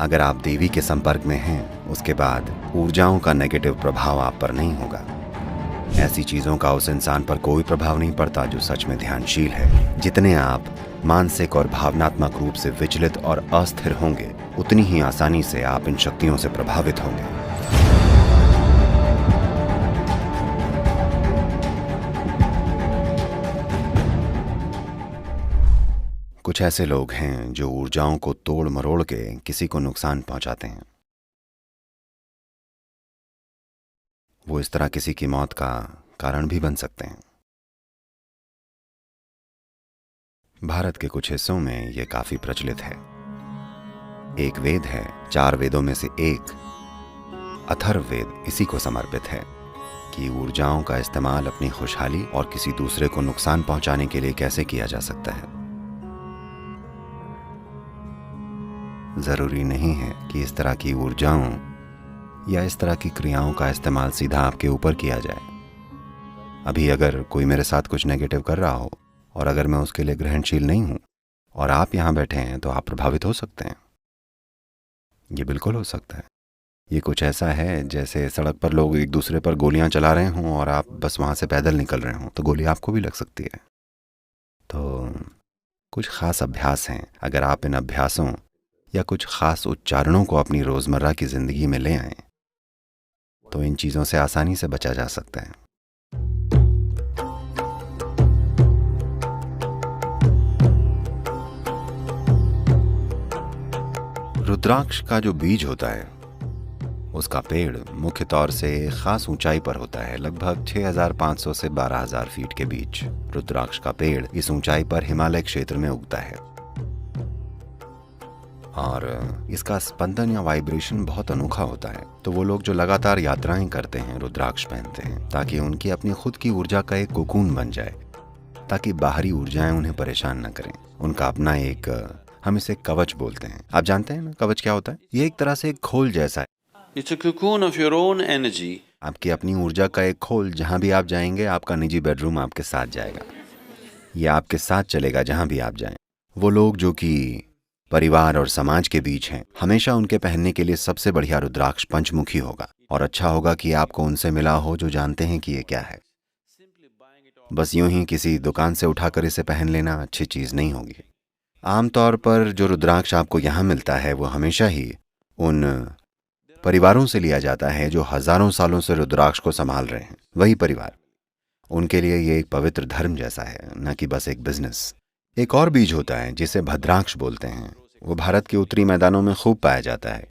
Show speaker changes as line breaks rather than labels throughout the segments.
अगर आप देवी के संपर्क में हैं, उसके बाद ऊर्जाओं का नेगेटिव प्रभाव आप पर नहीं होगा। ऐसी चीजों का उस इंसान पर कोई प्रभाव नहीं पड़ता जो सच में ध्यानशील है। जितने आप मानसिक और भावनात्मक रूप से विचलित और अस्थिर होंगे, उतनी ही आसानी से आप इन शक्तियों से प्रभावित होंगे। कुछ ऐसे लोग हैं जो ऊर्जाओं को तोड़ मरोड़ के किसी को नुकसान पहुंचाते हैं। वो इस तरह किसी की मौत का कारण भी बन सकते हैं। भारत के कुछ हिस्सों में ये काफी प्रचलित है। एक वेद है, 4 वेदों में से एक अथर्ववेद इसी को समर्पित है कि ऊर्जाओं का इस्तेमाल अपनी खुशहाली और किसी दूसरे को नुकसान पहुंचाने के लिए कैसे किया जा सकता है। जरूरी नहीं है कि इस तरह की ऊर्जाओं या इस तरह की क्रियाओं का इस्तेमाल सीधा आपके ऊपर किया जाए। अभी अगर कोई मेरे साथ कुछ नेगेटिव कर रहा हो और अगर मैं उसके लिए ग्रहणशील नहीं हूं और आप यहां बैठे हैं, तो आप प्रभावित हो सकते हैं। ये बिल्कुल हो सकता है। ये कुछ ऐसा है जैसे सड़क पर लोग एक दूसरे पर गोलियां चला रहे हों और आप बस वहां से पैदल निकल रहे हों, तो गोली आपको भी लग सकती है। तो कुछ खास अभ्यास हैं। अगर आप इन अभ्यासों या कुछ खास उच्चारणों को अपनी रोजमर्रा की जिंदगी में ले आएं, तो इन चीजों से आसानी से बचा जा सकता है। रुद्राक्ष का जो बीज होता है, उसका पेड़ मुख्य तौर से खास ऊंचाई पर होता है, लगभग 6500 से 12000 फीट के बीच। रुद्राक्ष का पेड़ इस ऊंचाई पर हिमालय क्षेत्र में उगता है और इसका स्पंदन या वाइब्रेशन बहुत अनोखा होता है। तो वो लोग जो लगातार यात्राएं करते हैं, रुद्राक्ष पहनते हैं ताकि उनकी अपनी खुद की ऊर्जा का एक कोकून बन जाए, ताकि बाहरी ऊर्जाएं उन्हें परेशान न करें। उनका अपना एक, हम इसे कवच बोलते हैं। आप जानते हैं ना कवच क्या होता है? ये एक तरह से एक खोल जैसा है।
It's a cocoon of your own energy.
आपकी अपनी ऊर्जा का एक खोल। जहां भी आप जाएंगे, आपका निजी बेडरूम आपके साथ जाएगा, ये आपके साथ चलेगा जहां भी आप जाएं। वो लोग जो कि परिवार और समाज के बीच हैं, हमेशा उनके पहनने के लिए सबसे बढ़िया रुद्राक्ष पंचमुखी होगा। और अच्छा होगा कि आपको उनसे मिला हो जो जानते हैं कि ये क्या है। बस यूं ही किसी दुकान से उठाकर इसे पहन लेना अच्छी चीज नहीं होगी। आमतौर पर जो रुद्राक्ष आपको यहाँ मिलता है, वो हमेशा ही उन परिवारों से लिया जाता है जो हजारों सालों से रुद्राक्ष को संभाल रहे हैं। वही परिवार, उनके लिए ये एक पवित्र धर्म जैसा है, न कि बस एक बिजनेस। एक और बीज होता है जिसे भद्राक्ष बोलते हैं। वो भारत के उत्तरी मैदानों में खूब पाया जाता है।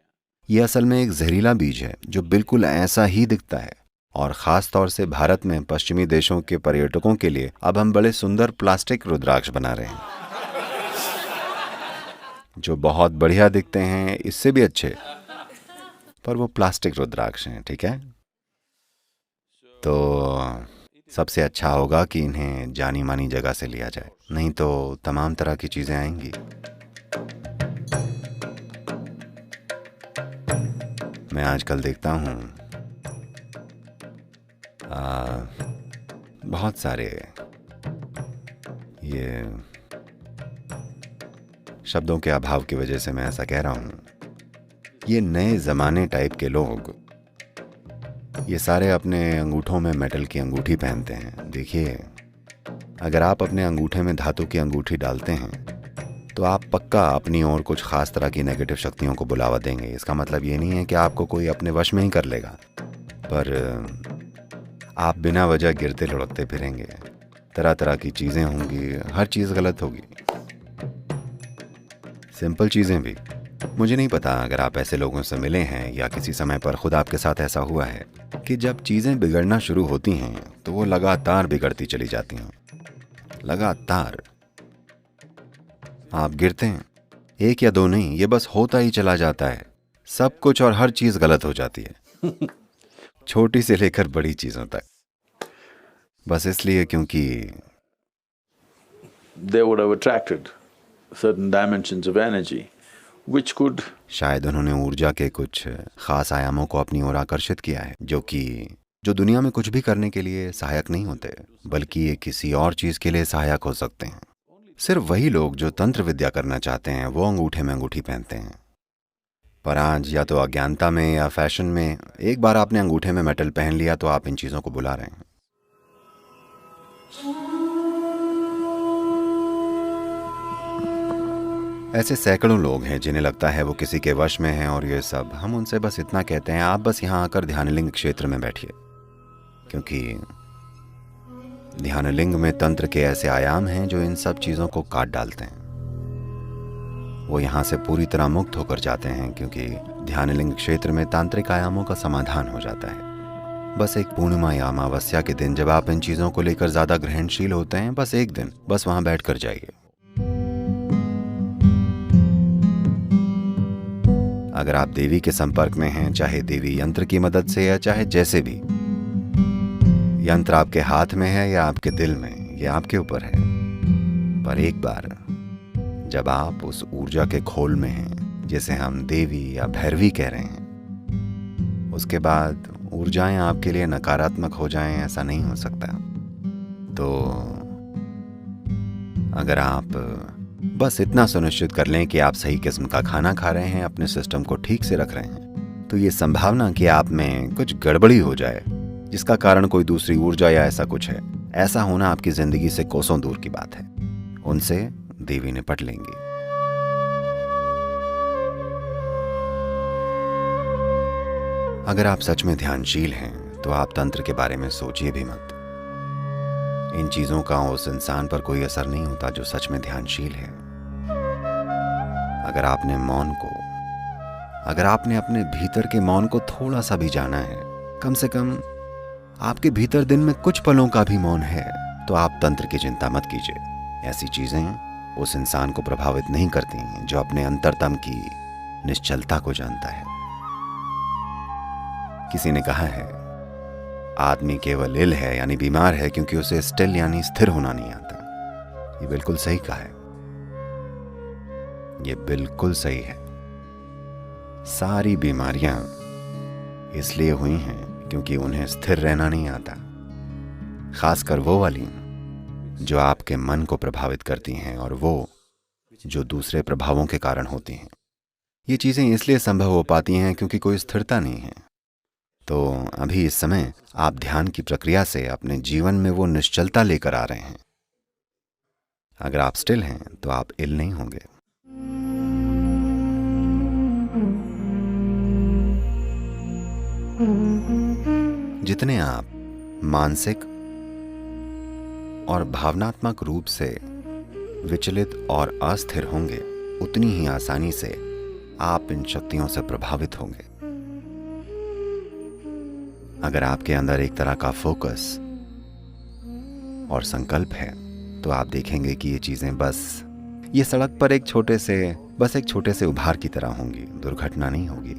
ये असल में एक जहरीला बीज है जो बिल्कुल ऐसा ही दिखता है। और खास तौर से भारत में पश्चिमी देशों के पर्यटकों के लिए अब हम बड़े सुंदर प्लास्टिक रुद्राक्ष बना रहे हैं जो बहुत बढ़िया दिखते हैं, इससे भी अच्छे, पर वो प्लास्टिक रुद्राक्ष हैं। ठीक है, तो सबसे अच्छा होगा कि इन्हें जानी मानी जगह से लिया जाए, नहीं तो तमाम तरह की चीजें आएंगी। मैं आजकल देखता हूँ बहुत सारे, ये शब्दों के अभाव की वजह से मैं ऐसा कह रहा हूँ, ये नए जमाने टाइप के लोग ये सारे अपने अंगूठों में मेटल की अंगूठी पहनते हैं। देखिए, अगर आप अपने अंगूठे में धातु की अंगूठी डालते हैं तो आप पक्का अपनी ओर कुछ खास तरह की नेगेटिव शक्तियों को बुलावा देंगे। इसका मतलब ये नहीं है कि आपको कोई अपने वश में ही कर लेगा, पर आप बिना वजह गिरते लुढ़कते फिरेंगे। तरह तरह की चीज़ें होंगी, हर चीज़ गलत होगी, सिंपल चीज़ें भी। मुझे नहीं पता अगर आप ऐसे लोगों से मिले हैं या किसी समय पर खुद आपके साथ ऐसा हुआ है कि जब चीज़ें बिगड़ना शुरू होती हैं तो वो लगातार बिगड़ती चली जाती हैं। लगातार आप गिरते हैं, एक या दो नहीं, ये बस होता ही चला जाता है। सब कुछ और हर चीज़ गलत हो जाती है छोटी से लेकर बड़ी चीज़ों तक, बस इसलिए क्योंकि
They would have attracted certain dimensions of energy which could,
शायद उन्होंने ऊर्जा के कुछ खास आयामों को अपनी ओर आकर्षित किया है जो दुनिया में कुछ भी करने के लिए सहायक नहीं होते, बल्कि ये किसी और चीज के लिए सहायक हो सकते हैं। सिर्फ वही लोग जो तंत्र विद्या करना चाहते हैं वो अंगूठे में अंगूठी पहनते हैं। पर आज या तो अज्ञानता में या फैशन में एक बार आपने अंगूठे में मेटल पहन लिया तो आप इन चीज़ों को बुला रहे हैं। ऐसे सैकड़ों लोग हैं जिन्हें लगता है वो किसी के वश में हैं और ये सब। हम उनसे बस इतना कहते हैं, आप बस यहाँ आकर ध्यानलिंग क्षेत्र में बैठिए, क्योंकि ध्यानलिंग में तंत्र के ऐसे आयाम हैं जो इन सब चीज़ों को काट डालते हैं। वो यहाँ से पूरी तरह मुक्त होकर जाते हैं, क्योंकि ध्यानलिंग क्षेत्र में तांत्रिक आयामों का समाधान हो जाता है। बस एक पूर्णिमा या अमावस्या के दिन जब आप इन चीज़ों को लेकर ज़्यादा ग्रहणशील होते हैं, बस एक दिन बस वहाँ बैठ कर जाइए। अगर आप देवी के संपर्क में हैं, चाहे देवी यंत्र की मदद से या चाहे जैसे भी, यंत्र आपके हाथ में है या आपके दिल में, ये आपके ऊपर है। पर एक बार जब आप उस ऊर्जा के खोल में हैं, जिसे हम देवी या भैरवी कह रहे हैं, उसके बाद ऊर्जाएं आपके लिए नकारात्मक हो जाएं, ऐसा नहीं हो सकता। तो अगर आप बस इतना सुनिश्चित कर लें कि आप सही किस्म का खाना खा रहे हैं, अपने सिस्टम को ठीक से रख रहे हैं, तो ये संभावना कि आप में कुछ गड़बड़ी हो जाए जिसका कारण कोई दूसरी ऊर्जा या ऐसा कुछ है, ऐसा होना आपकी जिंदगी से कोसों दूर की बात है। उनसे देवी निपट लेंगी। अगर आप सच में ध्यानशील हैं तो आप तंत्र के बारे में सोचिए भी मत। इन चीजों का उस इंसान पर कोई असर नहीं होता जो सच में ध्यानशील है। अगर आपने अपने भीतर के मौन को थोड़ा सा भी जाना है, कम से कम आपके भीतर दिन में कुछ पलों का भी मौन है, तो आप तंत्र की चिंता मत कीजिए। ऐसी चीजें उस इंसान को प्रभावित नहीं करती जो अपने अंतरतम की निश्चलता को जानता है। किसी ने कहा है, आदमी केवल इल है यानी बीमार है क्योंकि उसे स्टिल यानी स्थिर होना नहीं आता। ये बिल्कुल सही कहा है, ये बिल्कुल सही है। सारी बीमारियां इसलिए हुई हैं क्योंकि उन्हें स्थिर रहना नहीं आता, खासकर वो वाली जो आपके मन को प्रभावित करती हैं और वो जो दूसरे प्रभावों के कारण होती हैं। ये चीजें इसलिए संभव हो पाती हैं क्योंकि कोई स्थिरता नहीं है। तो अभी इस समय आप ध्यान की प्रक्रिया से अपने जीवन में वो निश्चलता लेकर आ रहे हैं। अगर आप स्टिल हैं तो आप इल नहीं होंगे। जितने आप मानसिक और भावनात्मक रूप से विचलित और अस्थिर होंगे, उतनी ही आसानी से आप इन शक्तियों से प्रभावित होंगे। अगर आपके अंदर एक तरह का फोकस और संकल्प है तो आप देखेंगे कि ये चीजें बस ये सड़क पर एक छोटे से उभार की तरह होंगी, दुर्घटना नहीं होगी।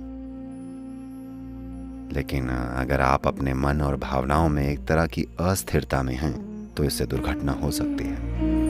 लेकिन अगर आप अपने मन और भावनाओं में एक तरह की अस्थिरता में हैं तो इससे दुर्घटना हो सकती है।